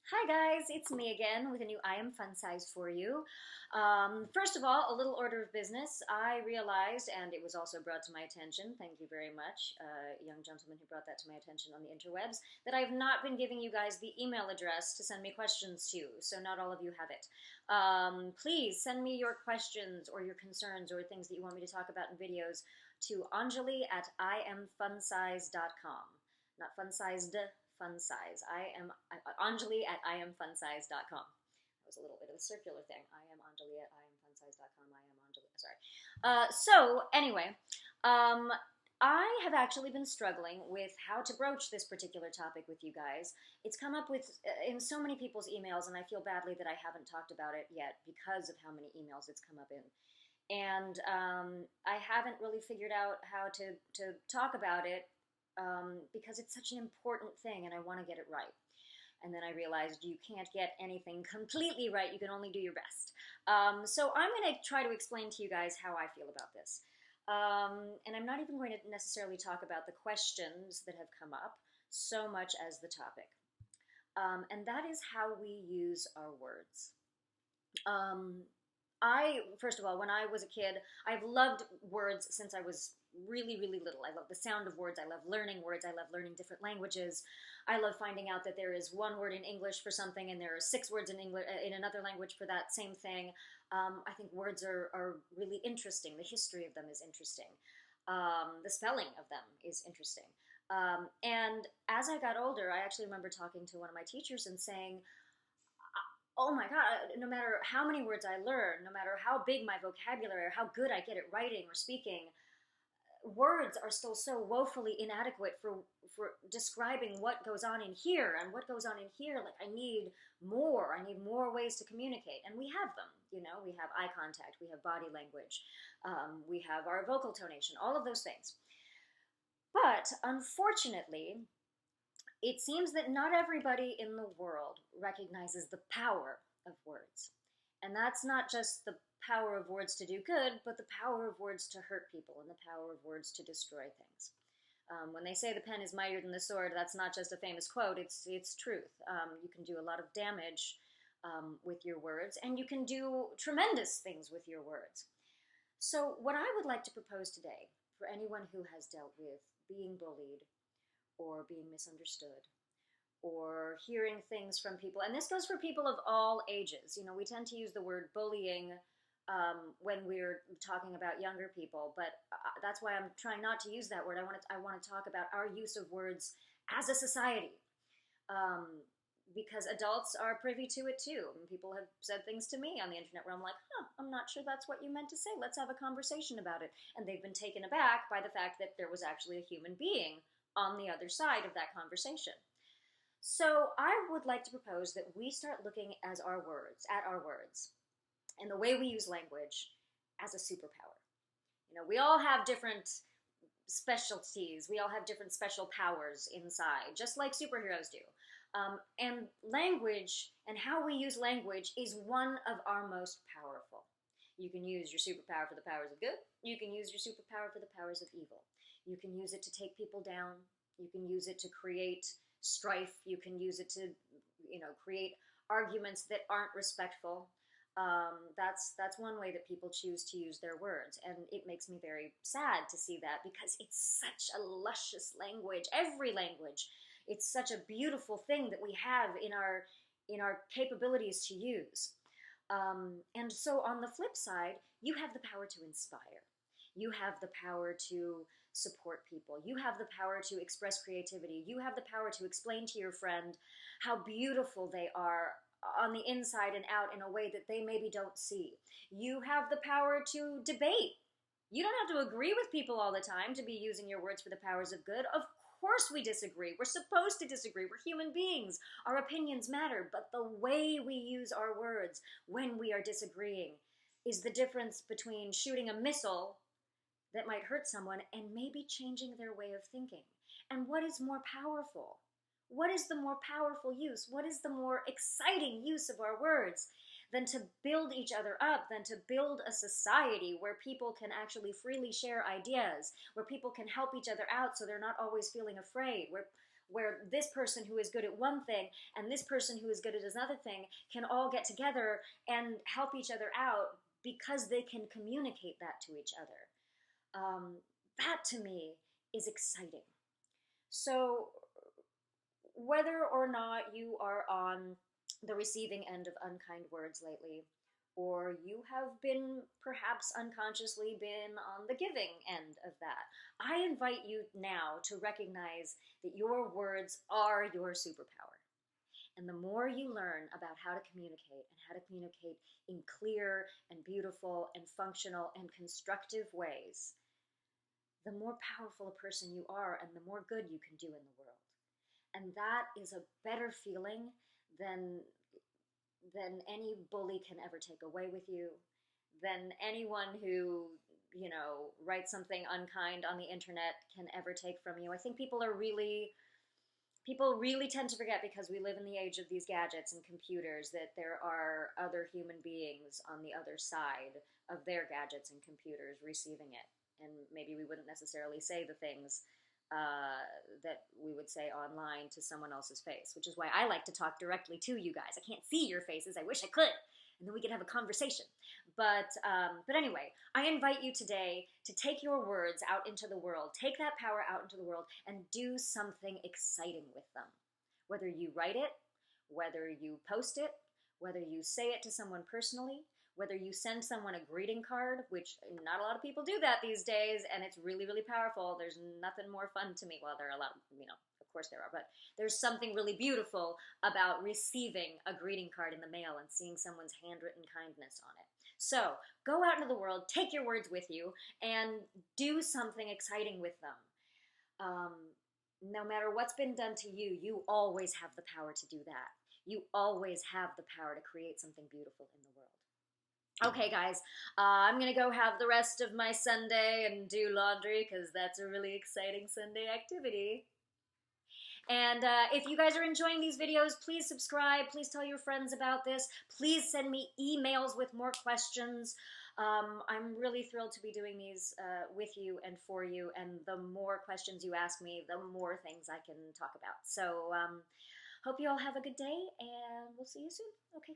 Hi guys, it's me again with a new I Am Fun Size for you. First of all, a little order of business. I realized, and it was also brought to my attention, thank you very much, young gentleman who brought that to my attention on the interwebs, that I've not been giving you guys the email address to send me questions to, so not all of you have it. Please send me your questions or your concerns or things that you want me to talk about in videos to Anjali at iamfunsize.com. Not fun-sized, fun size. I am Anjali at iamfunsize.com. That was a little bit of a circular thing. I am Anjali at iamfunsize.com. I am Anjali. Sorry. So anyway, I have actually been struggling with how to broach this particular topic with you guys. It's come up with in so many people's emails, and I feel badly that I haven't talked about it yet because of how many emails it's come up in. And I haven't really figured out how to talk about it because it's such an important thing and I want to get it right. And then I realized you can't get anything completely right. You can only do your best. So I'm going to try to explain to you guys how I feel about this. And I'm not even going to necessarily talk about the questions that have come up so much as the topic. And that is how we use our words. First of all, when I was a kid, I've loved words since I was really, really little. I love the sound of words. I love learning words. I love learning different languages. I love finding out that there is one word in English for something and there are 6 words in English in another language for that same thing. I think words are really interesting. The history of them is interesting. The spelling of them is interesting. And as I got older, I actually remember talking to one of my teachers and saying, oh my God, no matter how many words I learn, no matter how big my vocabulary or how good I get at writing or speaking, words are still so woefully inadequate for describing what goes on in here and what goes on in here. Like I need more ways to communicate, and we have them. We have eye contact, we have body language, we have our vocal tonation, all of those things. But unfortunately, it seems that not everybody in the world recognizes the power of words. And that's not just the power of words to do good, but the power of words to hurt people and the power of words to destroy things. When they say the pen is mightier than the sword, that's not just a famous quote, it's truth. You can do a lot of damage with your words, and you can do tremendous things with your words. So what I would like to propose today, for anyone who has dealt with being bullied, or being misunderstood, or hearing things from people. And this goes for people of all ages. We tend to use the word bullying when we're talking about younger people, but that's why I'm trying not to use that word. I want to talk about our use of words as a society. Because adults are privy to it too. People have said things to me on the internet where I'm like, I'm not sure that's what you meant to say. Let's have a conversation about it. And they've been taken aback by the fact that there was actually a human being on the other side of that conversation. So I would like to propose that we start looking at our words, and the way we use language as a superpower. We all have different specialties. We all have different special powers inside, just like superheroes do. And language and how we use language is one of our most powerful. You can use your superpower for the powers of good. You can use your superpower for the powers of evil. You can use it to take people down. You can use it to create strife. You can use it to, create arguments that aren't respectful. That's one way that people choose to use their words, and it makes me very sad to see that because it's such a luscious language. Every language, it's such a beautiful thing that we have in our capabilities to use. And so on the flip side, you have the power to inspire. You have the power to support people. You have the power to express creativity. You have the power to explain to your friend how beautiful they are on the inside and out in a way that they maybe don't see. You have the power to debate. You don't have to agree with people all the time to be using your words for the powers of good. Of course we disagree. We're supposed to disagree. We're human beings. Our opinions matter. But the way we use our words when we are disagreeing is the difference between shooting a missile that might hurt someone and maybe changing their way of thinking. And what is more powerful? What is the more powerful use? What is the more exciting use of our words than to build each other up, than to build a society where people can actually freely share ideas, where people can help each other out so they're not always feeling afraid, where this person who is good at one thing and this person who is good at another thing can all get together and help each other out because they can communicate that to each other. That to me is exciting. So, whether or not you are on the receiving end of unkind words lately, or you have been perhaps unconsciously been on the giving end of that, I invite you now to recognize that your words are your superpower. And the more you learn about how to communicate and how to communicate in clear and beautiful and functional and constructive ways, the more powerful a person you are and the more good you can do in the world. And that is a better feeling than any bully can ever take away with you, than anyone who, writes something unkind on the internet can ever take from you. I think people really tend to forget, because we live in the age of these gadgets and computers, that there are other human beings on the other side of their gadgets and computers receiving it. And maybe we wouldn't necessarily say the things that we would say online to someone else's face, which is why I like to talk directly to you guys. I can't see your faces. I wish I could, and then we could have a conversation. But anyway, I invite you today to take your words out into the world, take that power out into the world, and do something exciting with them. Whether you write it, whether you post it, whether you say it to someone personally, whether you send someone a greeting card, which not a lot of people do that these days, and it's really, really powerful. There's nothing more fun to me. Well, there are a lot, of course there are, but there's something really beautiful about receiving a greeting card in the mail and seeing someone's handwritten kindness on it. So go out into the world, take your words with you, and do something exciting with them. No matter what's been done to you, you always have the power to do that. You always have the power to create something beautiful in the world. Okay, guys, I'm going to go have the rest of my Sunday and do laundry, because that's a really exciting Sunday activity. And if you guys are enjoying these videos, please subscribe. Please tell your friends about this. Please send me emails with more questions. I'm really thrilled to be doing these with you and for you. And the more questions you ask me, the more things I can talk about. So hope you all have a good day, and we'll see you soon. Okay.